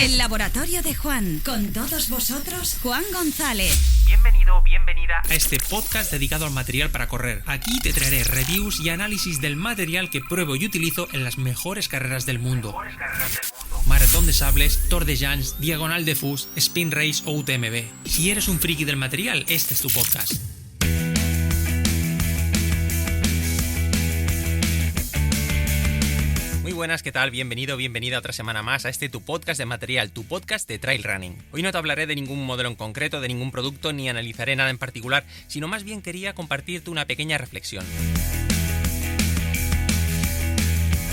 El laboratorio de Juan. Con todos vosotros, Juan González. Bienvenido, bienvenida a este podcast dedicado al material para correr. Aquí te traeré reviews y análisis del material que pruebo y utilizo en las mejores carreras del mundo. Maratón de Sables, Tour de Llans, Diagonal de Fus, Spin Race o UTMB. Si eres un friki del material, este es tu podcast. Muy buenas, ¿qué tal? Bienvenido, bienvenida otra semana más a este tu podcast de material, tu podcast de trail running. Hoy no te hablaré de ningún modelo en concreto, de ningún producto, ni analizaré nada en particular, sino más bien quería compartirte una pequeña reflexión.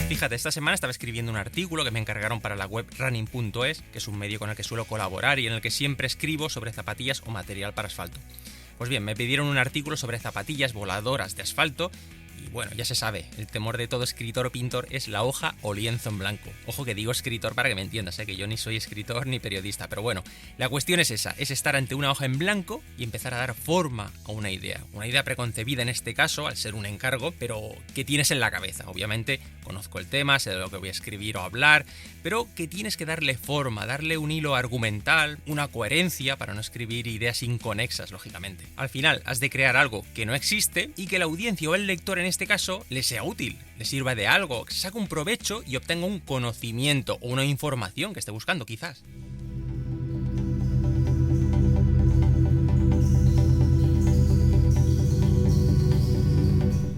Fíjate, esta semana estaba escribiendo un artículo que me encargaron para la web running.es, que es un medio con el que suelo colaborar y en el que siempre escribo sobre zapatillas o material para asfalto. Pues bien, me pidieron un artículo sobre zapatillas voladoras de asfalto. Y bueno, ya se sabe, el temor de todo escritor o pintor es la hoja o lienzo en blanco. Ojo que digo escritor para que me entiendas, que yo ni soy escritor ni periodista, pero bueno, la cuestión es esa, es estar ante una hoja en blanco y empezar a dar forma a una idea preconcebida en este caso, al ser un encargo, pero que tienes en la cabeza. Obviamente conozco el tema, sé de lo que voy a escribir o hablar, pero que tienes que darle forma, darle un hilo argumental, una coherencia para no escribir ideas inconexas, lógicamente. Al final has de crear algo que no existe y que la audiencia o el lector en este caso le sea útil, le sirva de algo, que se saque un provecho y obtenga un conocimiento o una información que esté buscando quizás.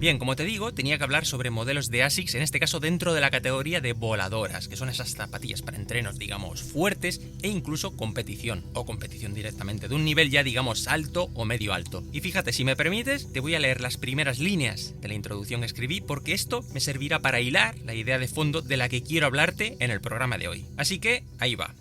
Bien, como te digo, tenía que hablar sobre modelos de ASICS, en este caso dentro de la categoría de voladoras, que son esas zapatillas para entrenos, digamos, fuertes e incluso competición, o competición directamente, de un nivel ya, digamos, alto o medio alto. Y fíjate, si me permites, te voy a leer las primeras líneas de la introducción que escribí, porque esto me servirá para hilar la idea de fondo de la que quiero hablarte en el programa de hoy. Así que, ahí va.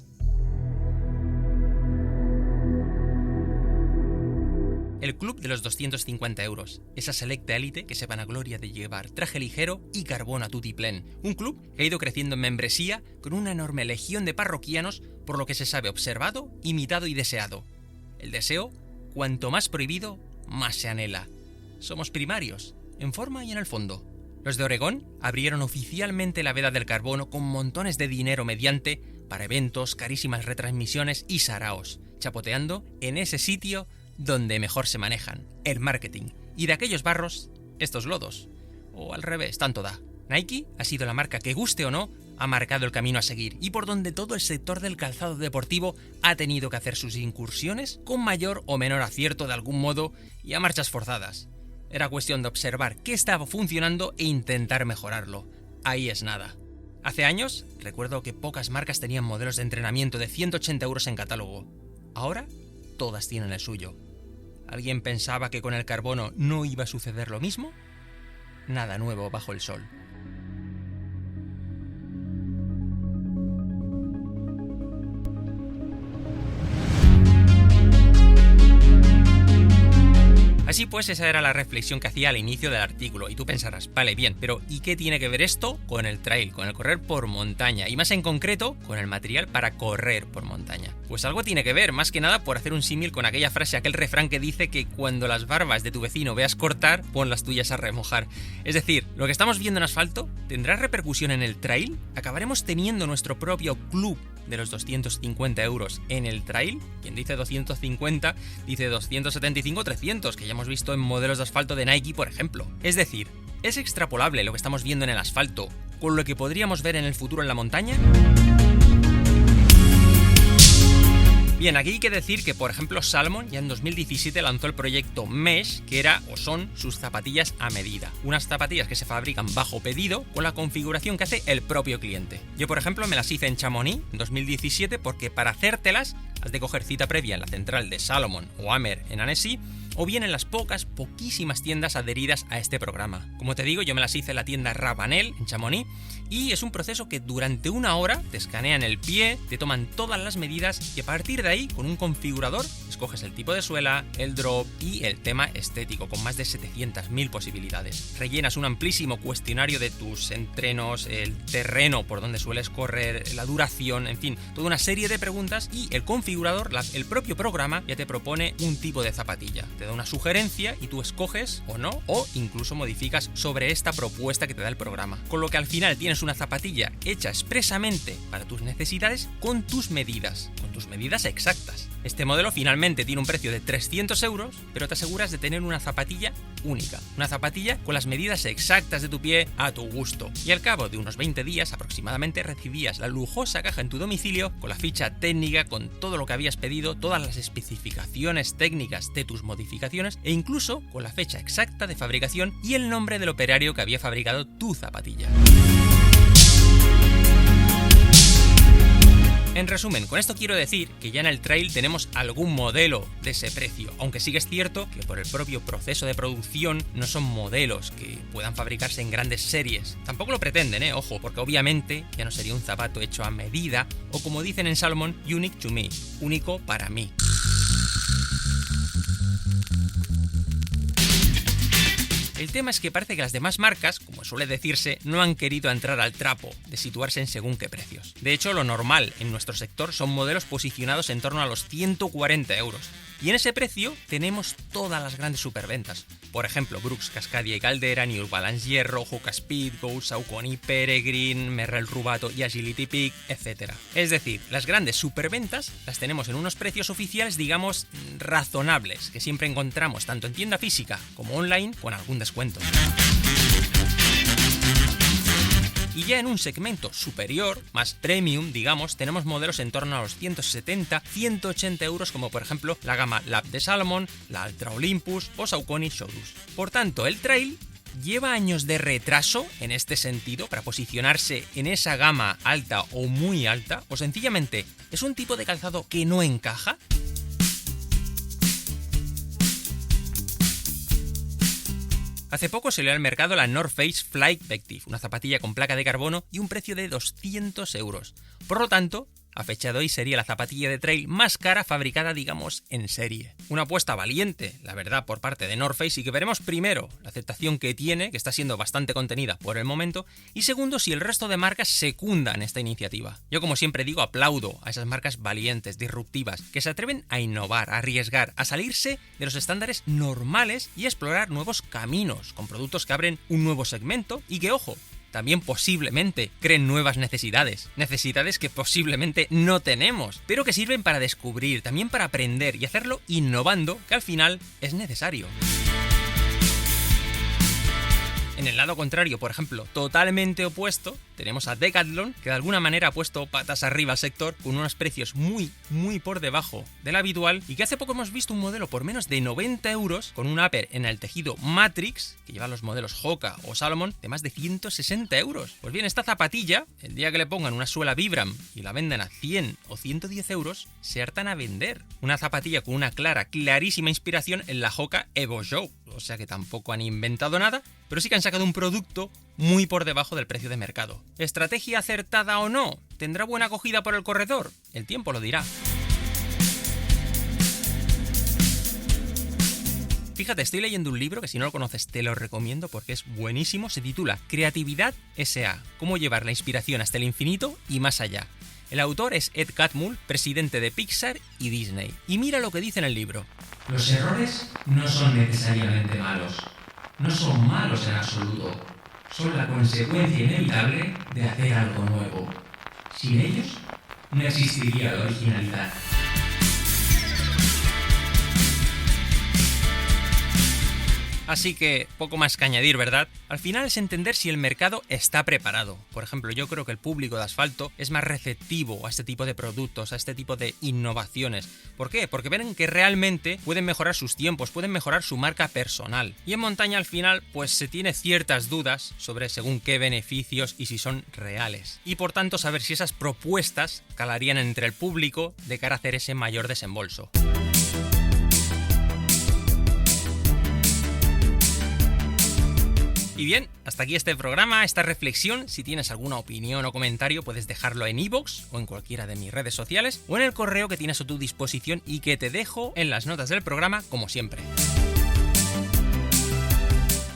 El club de los 250 euros, esa selecta élite que se vanagloria de llevar traje ligero y carbón a tutiplén. Un club que ha ido creciendo en membresía con una enorme legión de parroquianos, por lo que se sabe observado, imitado y deseado. El deseo, cuanto más prohibido, más se anhela. Somos primarios, en forma y en el fondo. Los de Oregón abrieron oficialmente la veda del carbono con montones de dinero mediante para eventos, carísimas retransmisiones y saraos, chapoteando en ese sitio donde mejor se manejan, el marketing, y de aquellos barros, estos lodos. O al revés, tanto da. Nike ha sido la marca que, guste o no, ha marcado el camino a seguir y por donde todo el sector del calzado deportivo ha tenido que hacer sus incursiones con mayor o menor acierto de algún modo y a marchas forzadas. Era cuestión de observar qué estaba funcionando e intentar mejorarlo. Ahí es nada. Hace años, recuerdo que pocas marcas tenían modelos de entrenamiento de 180 euros en catálogo. Ahora, todas tienen el suyo. ¿Alguien pensaba que con el carbono no iba a suceder lo mismo? Nada nuevo bajo el sol. Así pues, esa era la reflexión que hacía al inicio del artículo, y tú pensarás, vale, bien, pero ¿y qué tiene que ver esto con el trail, con el correr por montaña? Y más en concreto, con el material para correr por montaña. Pues algo tiene que ver, más que nada por hacer un símil con aquella frase, aquel refrán que dice que cuando las barbas de tu vecino veas cortar, pon las tuyas a remojar. Es decir, lo que estamos viendo en asfalto, ¿tendrá repercusión en el trail? ¿Acabaremos teniendo nuestro propio club de los 250 euros en el trail? Quien dice 250 dice 275 o 300, que ya hemos visto en modelos de asfalto de Nike, por ejemplo. Es decir, ¿es extrapolable lo que estamos viendo en el asfalto con lo que podríamos ver en el futuro en la montaña? Bien, aquí hay que decir que, por ejemplo, Salomon ya en 2017 lanzó el proyecto Mesh, que era o son sus zapatillas a medida. Unas zapatillas que se fabrican bajo pedido con la configuración que hace el propio cliente. Yo, por ejemplo, me las hice en Chamonix en 2017 porque para hacértelas has de coger cita previa en la central de Salomon o Amer en Annecy, o bien en las poquísimas tiendas adheridas a este programa. Como te digo, yo me las hice en la tienda Rabanel en Chamonix y es un proceso que durante una hora te escanean el pie, te toman todas las medidas y a partir de ahí, con un configurador, escoges el tipo de suela, el drop y el tema estético, con más de 700.000 posibilidades. Rellenas un amplísimo cuestionario de tus entrenos, el terreno por donde sueles correr, la duración, en fin, toda una serie de preguntas y el configurador, el propio programa, ya te propone un tipo de zapatilla. Te da una sugerencia y tú escoges o no, o incluso modificas sobre esta propuesta que te da el programa. Con lo que al final tienes una zapatilla hecha expresamente para tus necesidades con tus medidas exactas. Este modelo finalmente tiene un precio de 300 €, pero te aseguras de tener una zapatilla única. Una zapatilla con las medidas exactas de tu pie a tu gusto. Y al cabo de unos 20 días aproximadamente recibías la lujosa caja en tu domicilio con la ficha técnica, con todo lo que habías pedido, todas las especificaciones técnicas de tus modificaciones e incluso con la fecha exacta de fabricación y el nombre del operario que había fabricado tu zapatilla. En resumen, con esto quiero decir que ya en el trail tenemos algún modelo de ese precio, aunque sí que es cierto que por el propio proceso de producción no son modelos que puedan fabricarse en grandes series. Tampoco lo pretenden, ojo, porque obviamente ya no sería un zapato hecho a medida o, como dicen en Salomon, unique to me, único para mí. El tema es que parece que las demás marcas, como suele decirse, no han querido entrar al trapo de situarse en según qué precios. De hecho, lo normal en nuestro sector son modelos posicionados en torno a los 140 €. Y en ese precio tenemos todas las grandes superventas. Por ejemplo, Brooks, Cascadia y Caldera, New Balance Hierro, Hoka Speed, Go, Saucony, Peregrine, Merrell Rubato y Agility Peak, etc. Es decir, las grandes superventas las tenemos en unos precios oficiales, digamos, razonables, que siempre encontramos tanto en tienda física como online con algún descuento. Y ya en un segmento superior, más premium, digamos, tenemos modelos en torno a los 170, 180 € como por ejemplo la gama Lab de Salomon, la Ultra Olympus o Saucony Showdoos. Por tanto, el trail lleva años de retraso en este sentido para posicionarse en esa gama alta o muy alta, o sencillamente es un tipo de calzado que no encaja. Hace poco salió al mercado la North Face Flight Vective, una zapatilla con placa de carbono y un precio de 200 €. Por lo tanto, a fecha de hoy sería la zapatilla de trail más cara fabricada, digamos, en serie. Una apuesta valiente, la verdad, por parte de North Face, y que veremos primero la aceptación que tiene, que está siendo bastante contenida por el momento, y segundo, si el resto de marcas secundan esta iniciativa. Yo, como siempre digo, aplaudo a esas marcas valientes, disruptivas, que se atreven a innovar, a arriesgar, a salirse de los estándares normales y a explorar nuevos caminos, con productos que abren un nuevo segmento y que, ojo, también posiblemente creen nuevas necesidades que posiblemente no tenemos, pero que sirven para descubrir, también para aprender y hacerlo innovando, que al final es necesario. En el lado contrario, por ejemplo, totalmente opuesto, tenemos a Decathlon, que de alguna manera ha puesto patas arriba al sector con unos precios muy por debajo del habitual, y que hace poco hemos visto un modelo por menos de 90 € con un upper en el tejido Matrix, que lleva los modelos Hoka o Salomon, de más de 160 €. Pues bien, esta zapatilla, el día que le pongan una suela Vibram y la vendan a 100 o 110 €, se hartan a vender. Una zapatilla con una clarísima inspiración en la Hoka Evo Show, o sea que tampoco han inventado nada, pero sí que han sacado un producto muy por debajo del precio de mercado. ¿Estrategia acertada o no? ¿Tendrá buena acogida por el corredor? El tiempo lo dirá. Fíjate, estoy leyendo un libro que si no lo conoces te lo recomiendo porque es buenísimo. Se titula Creatividad S.A. Cómo llevar la inspiración hasta el infinito y más allá. El autor es Ed Catmull, presidente de Pixar y Disney. Y mira lo que dice en el libro. Los errores no son necesariamente malos. No son malos en absoluto. Son la consecuencia inevitable de hacer algo nuevo. Sin ellos, no existiría la originalidad. Así que, poco más que añadir, ¿verdad? Al final es entender si el mercado está preparado. Por ejemplo, yo creo que el público de asfalto es más receptivo a este tipo de productos, a este tipo de innovaciones. ¿Por qué? Porque ven que realmente pueden mejorar sus tiempos, pueden mejorar su marca personal. Y en montaña al final, pues se tiene ciertas dudas sobre según qué beneficios y si son reales. Y por tanto, saber si esas propuestas calarían entre el público de cara a hacer ese mayor desembolso. Y bien, hasta aquí este programa, esta reflexión. Si tienes alguna opinión o comentario puedes dejarlo en iVoox o en cualquiera de mis redes sociales o en el correo que tienes a tu disposición y que te dejo en las notas del programa como siempre.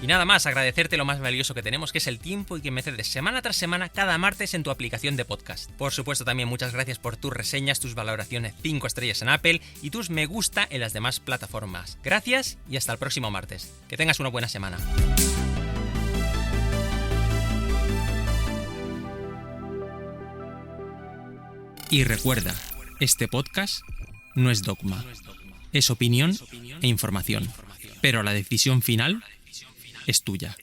Y nada más, agradecerte lo más valioso que tenemos, que es el tiempo y que me cedes semana tras semana, cada martes en tu aplicación de podcast. Por supuesto, también muchas gracias por tus reseñas, tus valoraciones 5 estrellas en Apple y tus me gusta en las demás plataformas. Gracias y hasta el próximo martes. Que tengas una buena semana. Y recuerda, este podcast no es dogma, es opinión e información, pero la decisión final es tuya.